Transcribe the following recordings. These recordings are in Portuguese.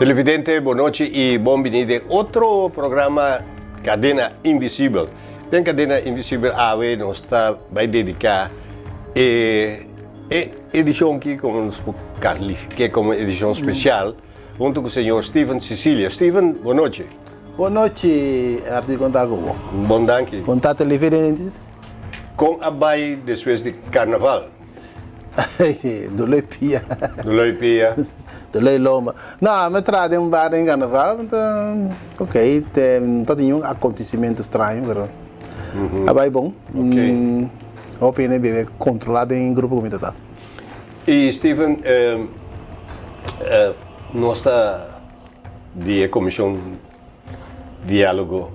Televidente, boa noite e bem-vindo a outro programa Cadena Invisível. Bem, Cadena Invisível, nós está vai dedicar a edição que como nos qualifica como edição especial, junto com o senhor Steven Cecília. Steven, boa noite. Boa noite, Arthur Contago. Bom danke. Contato televidentes. Com a bai depois de carnaval. Do Leipia. Do Leipia. Do Leiloma. Não, me traz bar em carnaval, então, ok, não tem nenhum acontecimento estranho, mas é bom. Ok. O PNB é controlado em grupo comunitário. E Steven, nós está de comissão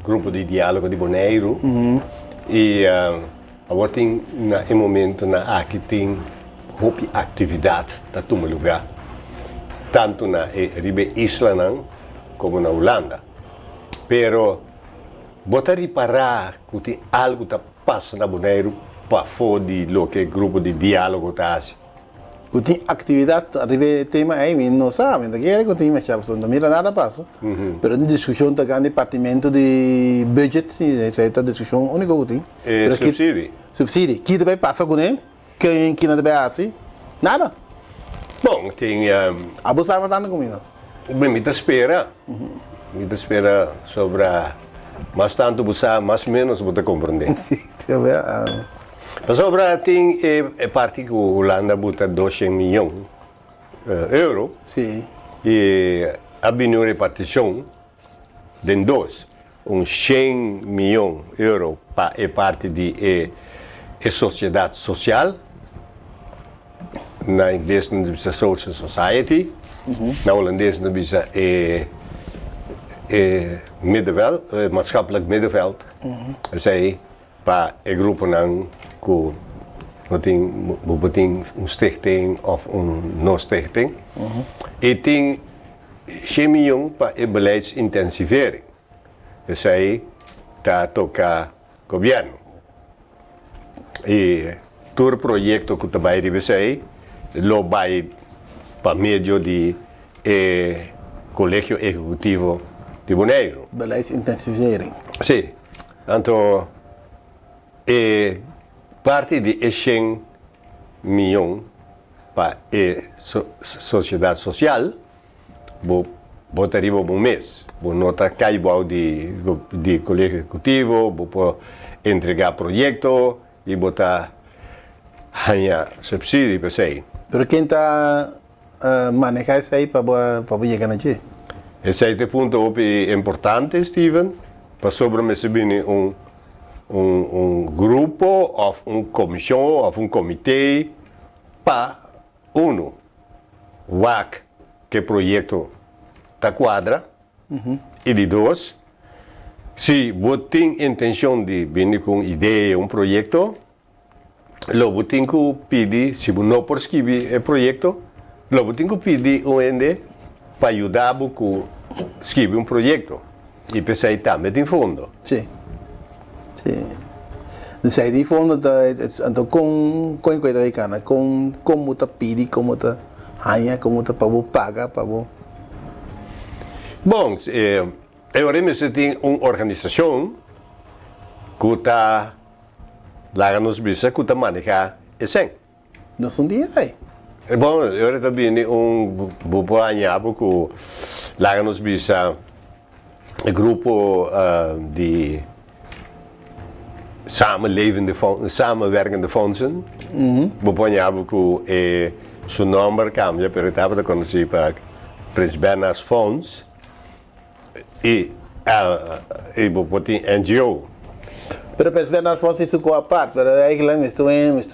grupo de diálogo de Bonaire e agora tem um momento na que tem atividade da toma lugar tanto na Isla como na Holanda. Pero botar reparar que tem algo que passa na Bonaire para fora do que grupo de diálogo está. Que tem atividade, arriba tema aí, não sabe, daquele que tem mais chave, não mira nada passa. Pero na discussão tá com departamento de budget, essa é a discussão única que tem. É subsídio. Subsídio. Que também passa com ele, que não deve assim, nada. Bom, tem abusava tanto comigo. Me espera sobre mais tanto abusar, mais menos você compreender. Mas sobre tem parte que a Holanda bota 200 milhões euro. Sim. E a uma repartição de dois, 100 milhões euro para a parte de sociedade social. Na inglês não diz social society, na holandês não diz middenveld, maatschappelijk middenveld. Zij para o grupo não tem stichting of não stichting. E tem 100 milhões para a beleidsintensivering. Zij está tocar governo. E todo projeto que está vai revisar lo vai para meio de Colégio Executivo de Bonaire. Beleidsintensivering. Sim. Então, parte de 100 milhões para a sociedade social, botaria um mês. Nota caibal de Colégio Executivo, vou entregar projeto e botar subsídio para isso. Pero quem está manejar isso aí para chegar aqui? Esse é o ponto importante, Steven, para sobre grupo, ou comissão, ou comitê, para WAC, que projeto está quadra, e de dois, se você tem intenção de vir com ideia, projeto, logo tem que pedir, se você não pode escrever o projeto, logo tem que pedir para ajudar a escrever projeto. E pensar também tem fundo. Sim. Sim. Sai de fundo, então com coisa aí, cara, com como tá pedir, como tá ganhar, como tá para pagar, para Bom, eu realmente tem uma organização que está lá nos bisa que está manejar esse. Não são dia aí. Bom, eu também grupo anhabo que lá nos bisa grupo de samenwerkende fondsen. Grupo anhabo que seu nome cambia, pero estava de conhecer para Prins Bernhard's Fonds e tem NGO. Pero para Bernhard Fonds isso com a parte, pero eigenlijk estou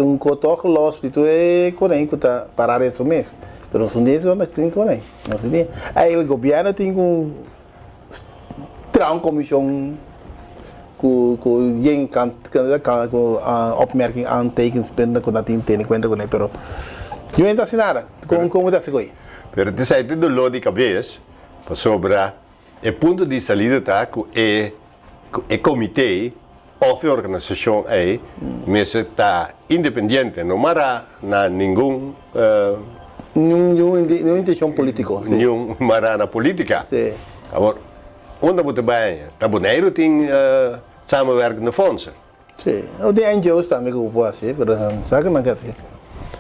um cotoco los, itu corém que tá parar isso mesmo. Pero não são dias onde tem corém. Não sei dia. Aí o governo tem uma comissão que kan opmerking aantekens binnen que dat tem em conta com ele, pero eu ainda assim nada. Como está se coi? Pero te sai de dolor de cabeça sobre o ponto de saída tá que é comitê ou organização aí, mas está independente, não mara na nenhum Nenhuma intenção política. nenhuma marana política. Sim. Agora, onde você vai? Tá Bonaire tem samenwerkende fondsen. Sim. O de NGOs também que eu vou fazer, mas sabe não quer dizer.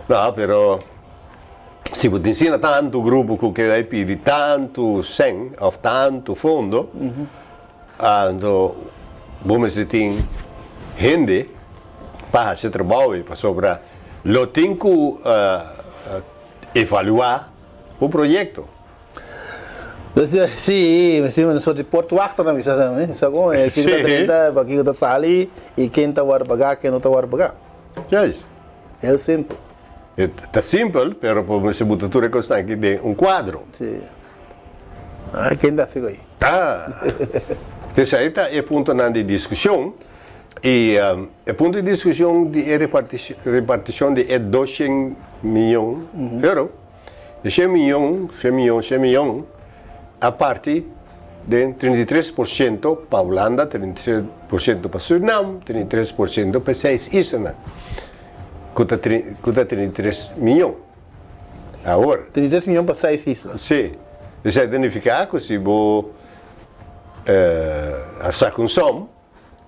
Não, pero se você ensina tanto grupo que vai pedir tanto sem ou tanto fundo, então você tem gente para fazer trabalho, para sobrar. Lo tem que evaluar o projeto. Sim, mas sim, só de Porto Acta na missa também. Só é que está 30 para que está sali e quem está a pagar, quem não está a pagar. Yes. É simples. Está simples, pero você botar tudo constante de quadro. Sim. Ah, quem dá assim aí? Ah, então aí está o ponto de discussão e o ponto de discussão de repartição de 200 milhões de euros. De 100 milhões, a partir de 33% para a Holanda, 33% para Suriname, 33% para 6 islas. Custa 33 milhões. Agora. 33 milhões para 6 islas. Sim. Isso significa que se você essa consome,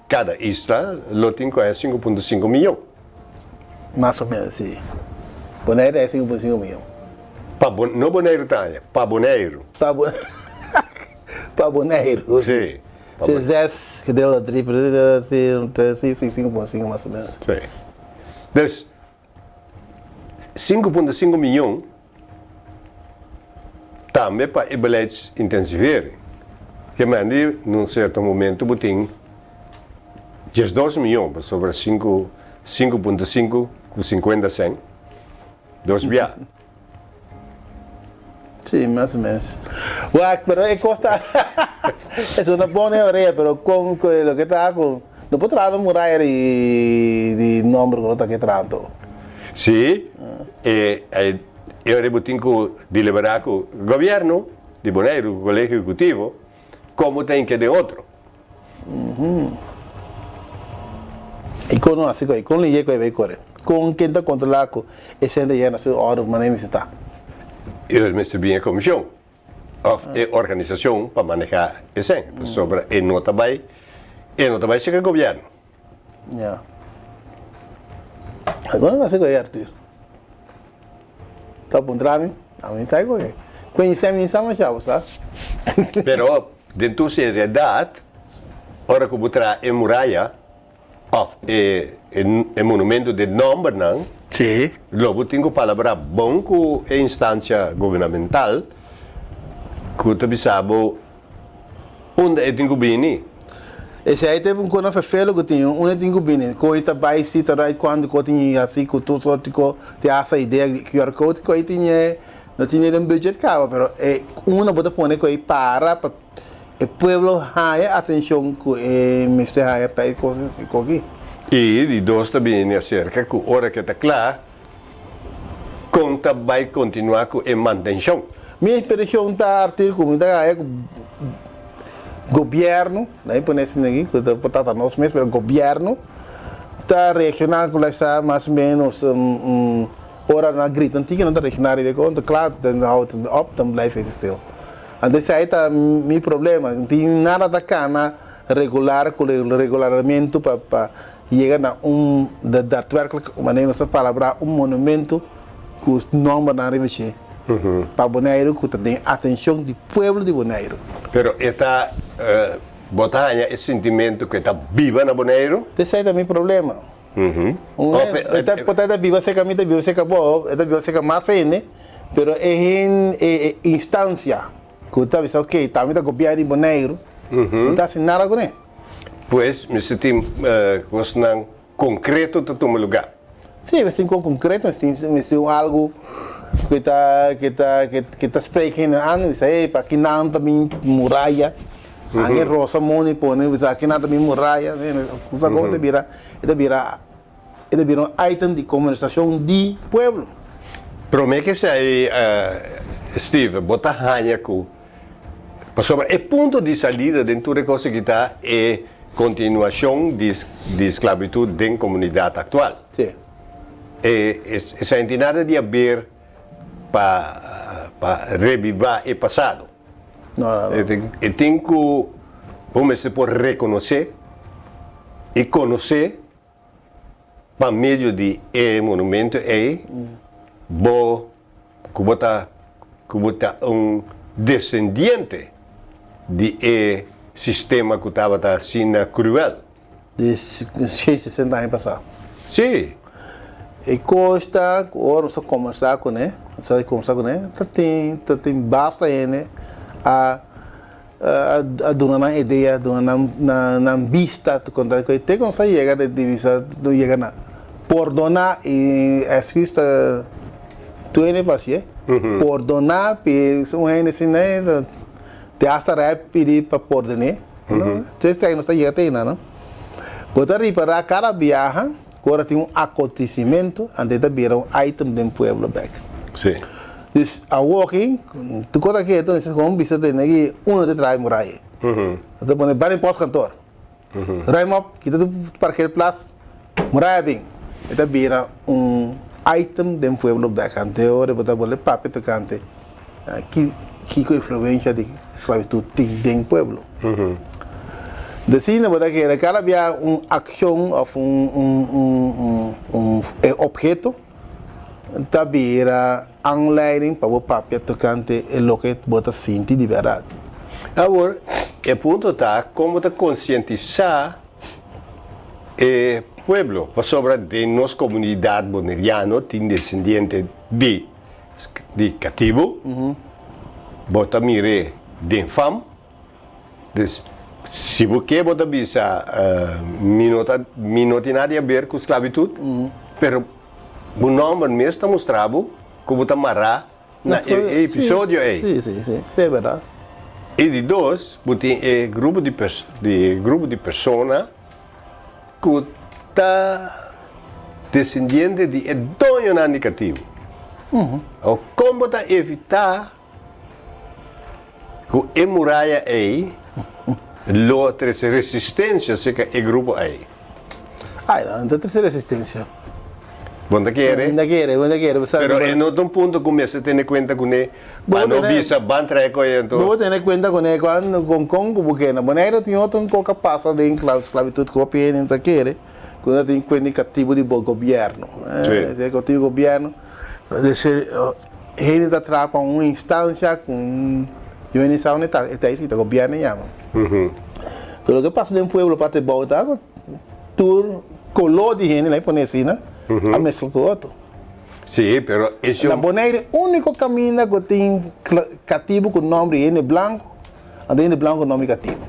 cada isla tem 5,5 milhões. Mais ou menos, sim. Bonaire é 5,5 milhões. Não Bonaire, Tânia, para Bonaire. Para Bonaire. Sim. Se 10 que deu a tripla, 5,5 mais ou menos. Sim. Então, 5,5 milhões também para o beleid intensificar. Que mande, num certo momento, botem 12 milhões sobre 5,5 com 50 100. 2 via. Sim, mais ou menos. Ué, pero é costa. É uma boa orelha, pero com o que está com. Não pode trazer muralha de número que não está aqui tratando. Sim, eu tenho que deliberar com o governo de Bonaire, o colégio executivo, como tem que de outro. E com nós, com ninguém que vai correr. Com quem está controlando, é sempre já na sua hora, mas nem está. Eu me bem a comissão, a organização para manejar isso, sobre e não vai ser o governo. Yeah. Agora não sei o que é, Arthur. Está bom para mim? A mim sai o que é. Conhecer a mim, sabe, sabe? Pero, dentro da seriedade, ora que botar em muralha, o monumento de nome, não? Sim. Logo, tenho palavra bom com a instância governamental, que tu sabe onde é que vem. Esse aí teve quando foi feio que tinha tem que vir, quando está vai se tá quando que tinha assim que tu só te essa ideia que o code que tinha não tinha um budget caro, pero uma bota pone que para o povo haya atenção que me se haya para coisa aqui. E de dois também acerca que hora que está claro, conta vai continuar com a manutenção. Minha experiência está artigo como está governo, daí põe assim aqui, que está nós mesmos, mas o governo está reaccionando com essa mais ou menos hora na grita antiga, não está reaccionando de conta, claro, tem optam life still. Então esse aí está meu problema, não tem nada da cana regular com o regulamento para chegar na da twerk, maneira essa palavra monumento que os nomes na revista. Para Bonaire, que tem atenção do povo de Bonaire. Pero esta botanha, esse sentimento que está viva na Bonaire. Esse aí também é problema. Esta potata viva se camita, viva se acabou, esta viva se camassa, né? Pero é em instância que está dizendo, ok, também está copiando em Bonaire, não está assim nada com ele. Pois, me senti coisa concreto de tomar lugar. Sim, mas tem concreto, mas tem algo que está explicando anos aí para que não também muralha, aí rosa moni põe, aqui não também muralha, coisa que vira um item de comunicação de povo. Promete que sai, Steve, bota ranha com, sobre o ponto de saída dentro da coisa que está é continuação de esclavitud dentro da comunidade atual. Sim. Essa entidade de haver para revivar o passado. Não. Eu tenho que começar por reconhecer e conhecer para meio de monumento bom que bota descendente de sistema que estava assim cruel. De 60 anos passados. Sim. E costa, ora só conversar com ele, tem basta ele a dar uma ideia, na vista, quando tem como sair chega de divisa, não chega na perdonar e escrita tu ele passie, perdonar, são ele assim né, te hasta pedir para perdonar, não? Você sai não sai até não? Botar para cada viagem agora tem acontecimento antes de virar item do pueblo back. Sim. Então, a walking, tu conta que então esse como bisa tem aqui de trai morai. Então pone bem pós cantor. Raimop, kita tu parquear place, morai bem. Então vira item do pueblo back. Ante ora botar boleh pape tu cante. Que com influência de esclavitud tem do pueblo. Decina botar que cada via ação ou objeto tabira aanleiding para o papel tocante o que bota sentir de verdade. Agora, o ponto está como conscientizar o pueblo sobre de nossa comunidade boneriana tem descendente de cativo, bota mire de fam, se você bota bisa minotinade a ver com esclavitud, pero o nome mesmo está mostrado como está mará no episódio aí. Sim, é verdade. E de dois, tem grupo de pessoas que está descendente de dono negativo. Como está evitar que a muralha aí outra resistência se que o grupo aí. Não tem resistência. Bunda quer. Pero en otro punto comienza a tener cuenta con él. Cuando visa van traer con él. Vou ter cuenta com ele com porque na maneira tem outro coca passa de esclavitud que o PN não quer. Quando tem cuenta cativo de governo. Se cativo governo, se ele está atrás com uma instância com organização está escrito governo chama. Então o que passa dentro do povo para te voltar, tu colou de gente lá põe assim, né? A mesma com outro. Sim, pero isso. Na maneira único caminho que tem cativo com nome N branco, N branco nome cativo.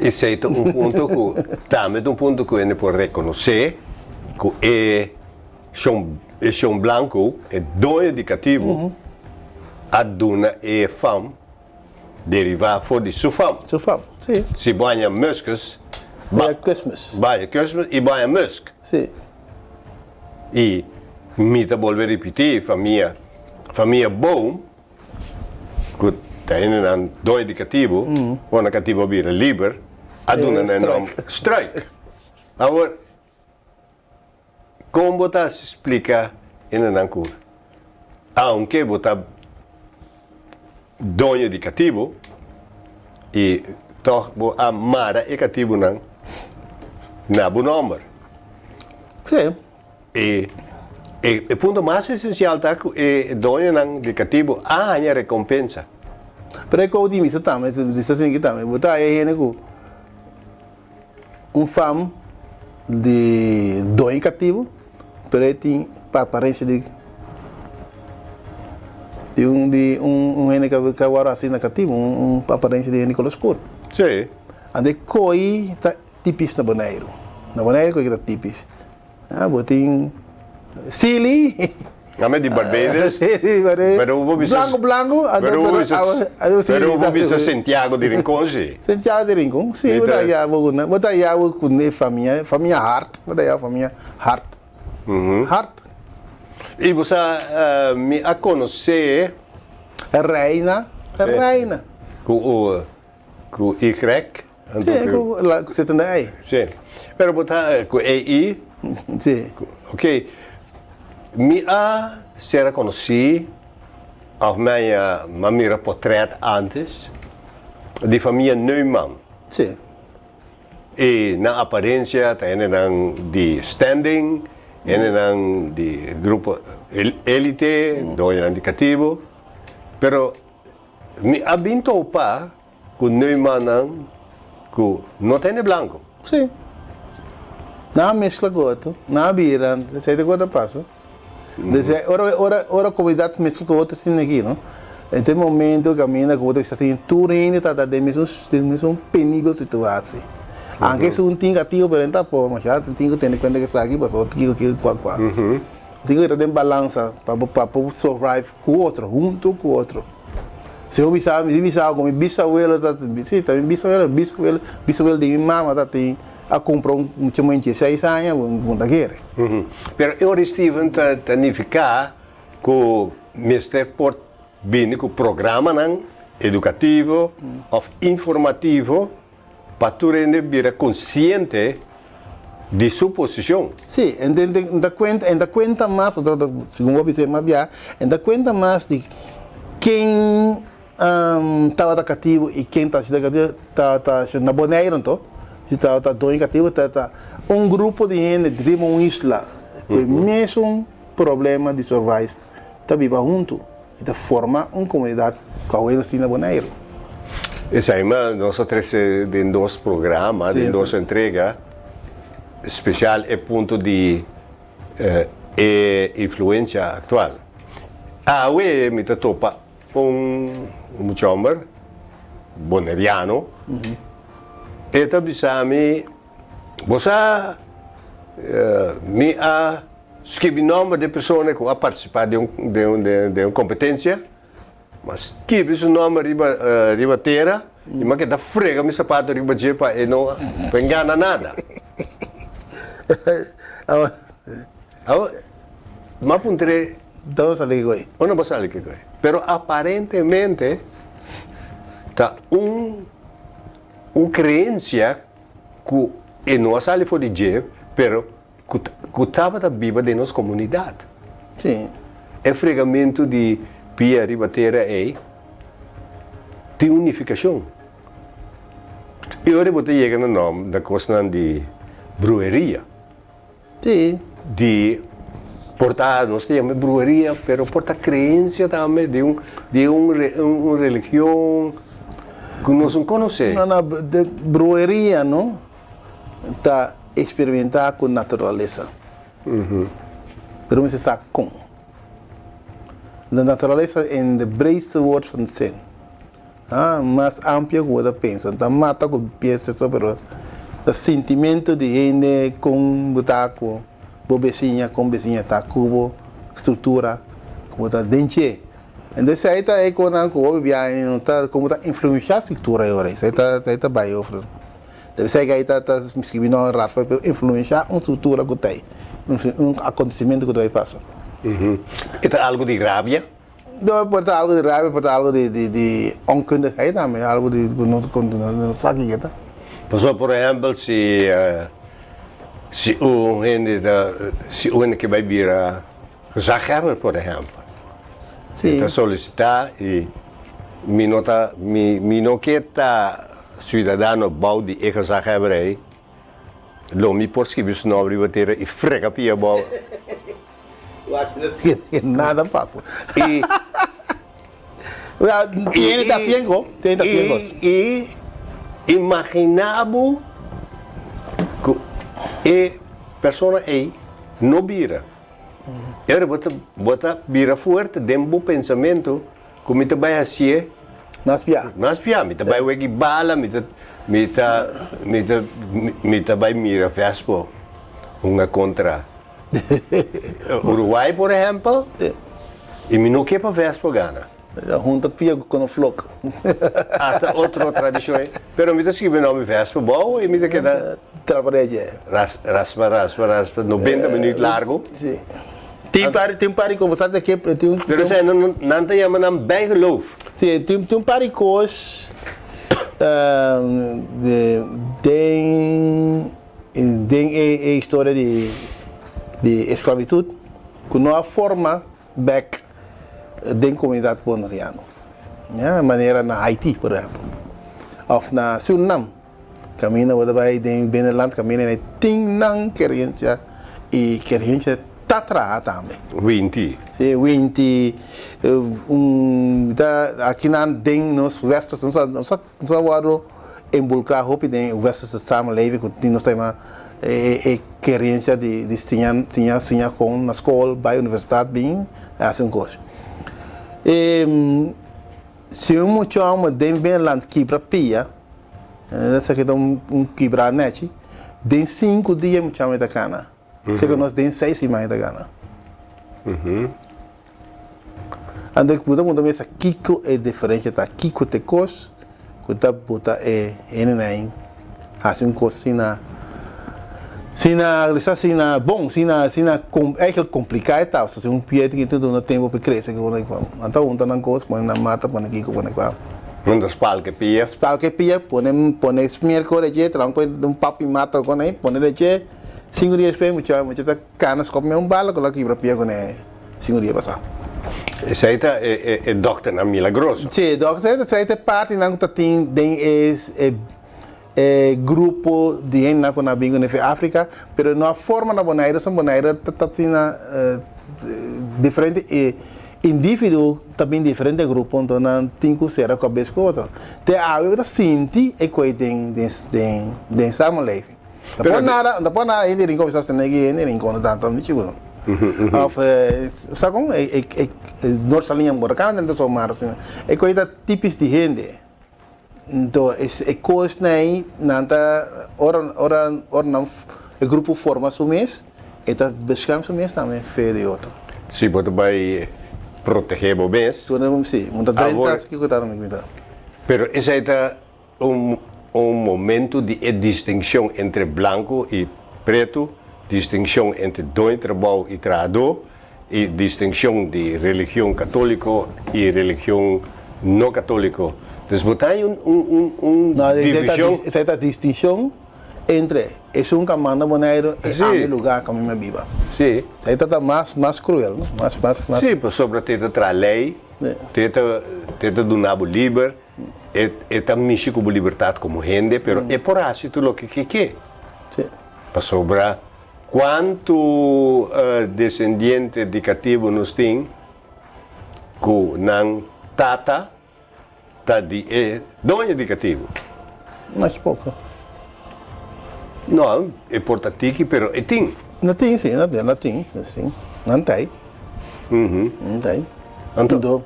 Esse é ponto que também ponto que ele pode reconhecer que chão branco é dono de cativo, a dona é fam derivar for de sua fam. Sua fam, sim. Se banha muscos, banha Christmas e banha musk. Sim. E mita volver repetir família bom que tem um dono indicativo quando cativo vira livre a dona não strike. Agora como você explica em a cura aunque você dono indicativo e toch a mara e cativo não na bom número. Sim. E o ponto mais essencial é que o dono indicativo há a recompensa. Pero como diz também, diz assim que também, botar aí fam de dono indicativo, pero ele tem para aparência de que agora assim negativo, aparência de Nicolas Escuro. Sim. Ande coi está tipis na boneiro coi está tipis. Botin silly. Nome de Barbados. Pero blanco. Pero vou bisa Santiago de Rincón, sim. Santiago de Rincón, sim. Botar já com família Hart. Botar já família Hart. Hart. E você me a conhecer a reina. Com o Y. Sim, com você também aí. Sim. Pero botar com EI. Sim. Ok. Me a ser conhecido of minha mamira portret antes, de família Neumann. Sim. E na aparência, tem de standing, tem de grupo elite, do indicativo, pero me abintou pa que Neumann que não tem branco. Sim. Na mescla goto, na bira, sei de gota passo. Dice, ora comunidade mescla com outro assim aqui, não? Em tem momento caminha com outro que está assim, tudo ainda está de mesmo penível situação. Anche se un ting ativo per entrar por mas já tem que conta que está aqui, mas outro que qual. Tem que ter balança para survive com o outro, junto com o outro. Se eu bisava como bisavelo tá, sim, também bisavelo de minha mama tá tem a comprar muito muito 6 anos, um daquele. Pero eu Steven tá nificar que Mr. Port bem com programa educativo ou informativo para tu render consciente de sua posição. Sim, ainda conta mais, segundo eu dizer mais bem, ainda conta mais de quem estava cativo e quem está na boneira, então, está cativo, está grupo de gente de uma isla com o mesmo problema de survival, está viva junto, está forma uma comunidade com a assim na boneira. Essa aí, nós temos dois programas, de duas entregas, especial é ponto de influência atual. Eu me topa chamber boneriano, e também você me escreve nome de pessoa que vai participar de uma competência. Mas que o nome riba terra, e mas que dá frega meu sapato riba jepa e não engana nada. Mas puntre então sali goi. Não passa ali que goi. Pero aparentemente tá crença que não sale fora de jep, pero que estava da viva de nossa comunidade. Sim. É fregamento de pia ribatera de unificação. Eu devo chegar no nome da coisa de breweria. Sim. De portar, nós temos breweria, mas portar crença também de uma religião que nós não conhecemos. Não, de breweria, não? Está experimentar com natureza. Pero você sabe como. A natureza é o breedste woord van zin. Mais amplo que você pensa. Então, mata com peças, mas o sentimento de gente com butaco, bobecinha, com becinha, tá cubo, estrutura, como está dentro. Então, isso aí está aí com o viagem, como está influenciar a estrutura agora. Isso aí está bem, ofre. Deve ser que aí está escrevendo rápido para influenciar uma estrutura que tem, acontecimento que vai passar. É algo de rabia? Não, pode ser algo de rabia, pode ser algo de onkundigheid também, algo de não sabe que tá. Por exemplo, se o que vai vir gezaghebber, por exemplo, está solicitar e me não quer cidadão bouw die ik gezaghebber, lomi porski bis nobri batera e frega pia bal. Eu acho que nada passa. E imaginavo que a pessoa aí não vira. Era bota vira forte, dentro do pensamento, como te vai assim. Mas pia, me te vai wegi bala, me te vai mira vespo, uma contra Uruguai, por exemplo, e me não quer para vespo gana. Junta pia com o floco. Até outra tradição, pero me te escreve nome vespo bom e me te queda trabalhar. Raspa, 90 minutos largo. Sim. Tem pari conversar daqui, Pero você não tem uma bijgeloof. Sim, tem pari coisas tem a história de esclavitud que não há forma back da comunidade bonariana. Ja, maneira na Haiti, por exemplo. Of na Suriname. Caminha daarbij in binnenland, caminha na Tingnang, Kerjentje, e Kerjentje Tatra também. Winti. Sim, Winti, aqui na den nos westers, nós vamos involucrar hoop in westerse samenleving, que nós temos Kerjentje de tinha com na escola, bij universiteit, bem, assim coisa. Se eu muito amo den binnenland quebra pia, essa aqui dá quebra net, den 5 dias muito amo da cana. Se que nós den 6 semanas da cana. Anda que puta mundo essa Kiko é diferente da Kiko te cos, que tá puta é nem assim coisa sina bom, sina é aquele complicado e tal, se piede que tudo no tempo para crescer que então não coisa, põe na mata, põe aqui, põe qual. Das palke pia. Palke pia, põe smear correje, tranco papi mata com aí, põe leche, 5 dias depois, muito da canas come bala, coloca aqui para pia com aí, 5 dias passar. Essa é doctor na Milagroso. Sim, doctor, essa é parte não que tem grupo de gente na bingo na África, mas na forma na Bonaire tá sendo diferente indivíduo também diferente grupo, então não tem que ser a cabeça com outro. Te a eu senti e coi den samenleving. Depois nada ainda nem conversar sem ninguém, nem encontro tanto não chegou. Of sabe como nossa linha boracana dentro do mar assim. É coisa típica de gente. Então é coisa aí nanta ora não o grupo forma o mês e tá bescreve o mês também feio de outro. Se pode vai proteger o mês. Tu não sei, muita 30 que eu tava me cuidando. Pero esse é um momento de distinção entre branco e preto, distinção entre dono trabalho e trabalhador, e distinção de religião católica e religião não católica. Então, tem divisão. Essa distinção entre é um caminho boneiro e o lugar que a minha viva. Sim. Essa está mais cruel, mais. Sim, sobre ter a lei, ter donado livre, é também com liberdade como gente, mas é por assim tudo o que quer. Sim. Para sobrar quanto descendente de cativo nós tem, que não tata, dono de cativo. Mais pouco. Não, é portativo, mas é tem. Não tem, sim, não tem, sim. Não tem. Não tem. Então,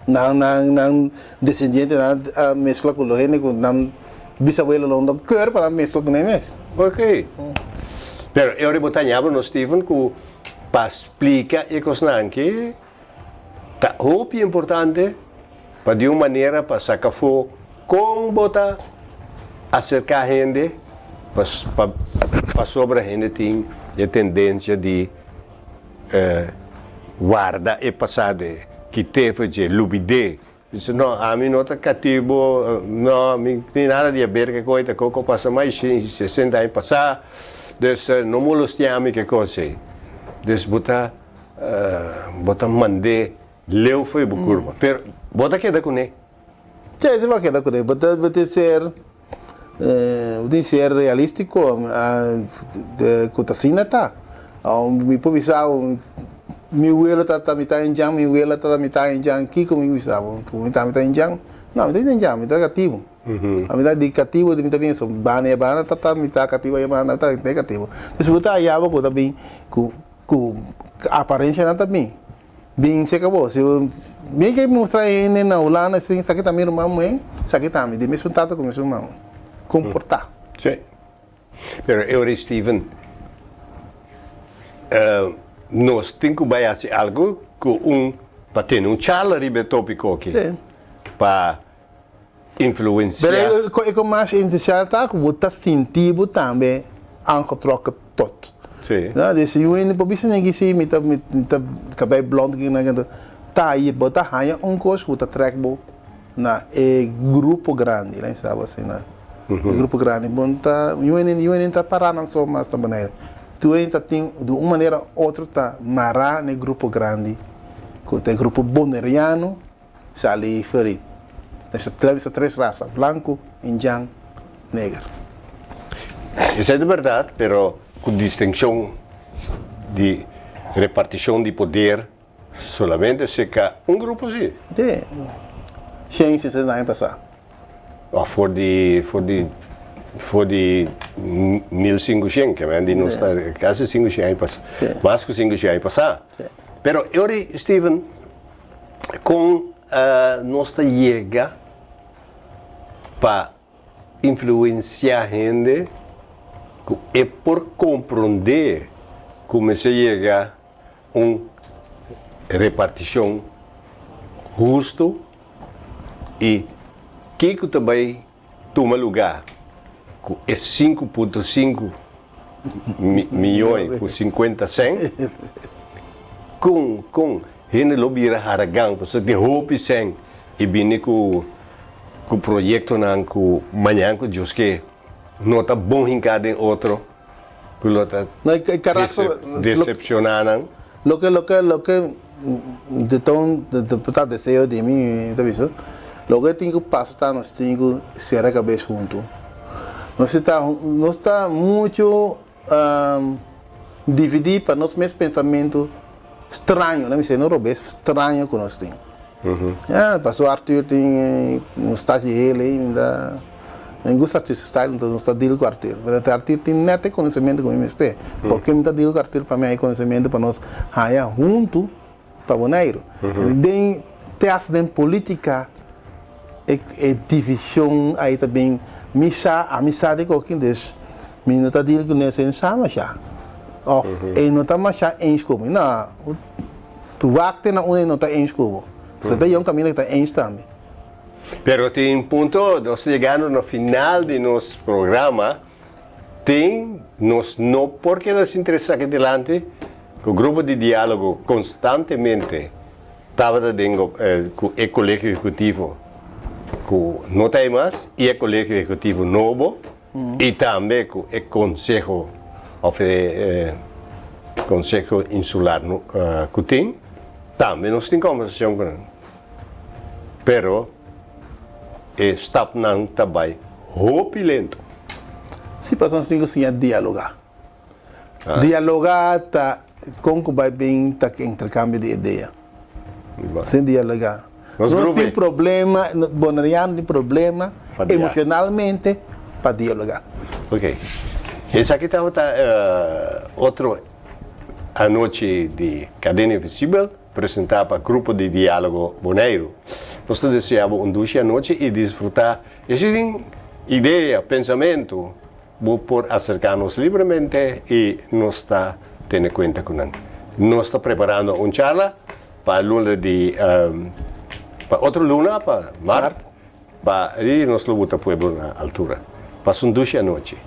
não descendente, não mescla com o gente, não bisabuelo não quer para mescla com ele mesmo. Ok. Pero eu rebotava no Steven que para explicar e coisas que tá muito importante para de uma maneira para sacar fogo com botar acercar a gente para sobre a gente tem a tendência de guardar e passar de que teve de lubide. Diz não, a mim não está cativo, não, não tem nada de ver que coisa que passa mais de 60 anos passar. Dus não molestiamo que coisa. Dus bota mandar leu foi curva. Pero bota queda com ele. Sim, você vai quedar com ele. Bota ser realístico. Com a cena tá. Me pode visar meu abuelo tá mitad em jam, meu abuelo tá mitad em jam. Que como me visava? Tu mitad em jam? Não, mitad em jam, mitad cativo. A mitad de cativo, de mitad bem so bana e bana tá mitad cativo e bana tá negativo. Isso botar aí a boca também com aparência não também. Bem se acabou. Se me que mostrar aí na Holanda assim, isso aqui também uma mãe, isso aqui também de mesmo tata como mesmo mão. Comportar. Sim. Pero eu Steven nós temos que fazer algo com para ter charla ribe tópico aqui. Sim. Para influenciar. Mas o que mais interessante é que você sentir também aangetrokken tot. Sim. Dus je in de publieke dingen zie met kabij blond ging tá aí bota raia coisa que track bo na grupo grande lá sabe assim na grupo grande bonta eu tá parando só mas também tu ainda tem de uma maneira outra tá mará no grupo grande Tem grupo boneriano, ali ferit. Tem três raças, branco, indiano, negro. Isso é de verdade, pero com distinção de repartição de poder, solamente se que grupo sim. Sim. Ciência, você não passar. Voor die 1500, que é não está quase 500 pas, mais que 500 passar. Pero ori Steven, com nós chega para influenciar a gente e por compreender como se chega repartição justo e que também toma lugar com 5,5 milhões, com 50 cent, com gente lobbyra haragang, porque de hope sem e bine com projeto nan com manhã com Deus que nota bom em cada outro, que nota decepcionanan. Lo que de tá desejo de mim, tá vendo? Lo que tenho que passar, nós temos que ser a cabeça junto. Nós está muito dividir para nós mesmos pensamentos estranhos, não me sei, não robês, estranho que nós temos. Passou Arthur tem um estágio ele ainda não gosta de estar então não está deal com Arthur. Mas Arthur tem nada conhecimento com MST, porque me está deal com Arthur para mim é conhecimento para nós raia junto para Bonaire. Tem acidente política e divisão aí também amizade com quem diz me não está deal com nesse sama já. Of e não está mais já em escola. Não, tu vai ter na não está em escola. Você tem caminho que está em também. Pero tem ponto, nós chegando no final de nosso programa, nós não porque nos interessa aqui delante, o grupo de diálogo constantemente estava dentro com o colégio executivo, com não tem mais, e o colégio executivo novo, e também com o conselho, conselho insular que tem, também nós temos conversação com ele. Pero está não também lento. Sim, mas nós temos que dialogar. Dialogar com o vai bem tá intercâmbio de ideia. Sem dialogar. Nós temos problema, Bonariano tem problema emocionalmente para dialogar. Ok. Esse aqui está outro a noite de Cadena Invisível, apresentar para o grupo de diálogo Bonaire. Nós desejamos duche à noite e desfrutar. Existem ideia, pensamento, por acercar-nos livremente e nós está tendo conta com ele. Nós está preparando uma charla para a luna de para outra luna, para Marte, para ir nós lutar pueblo na altura. Para um duche à noite.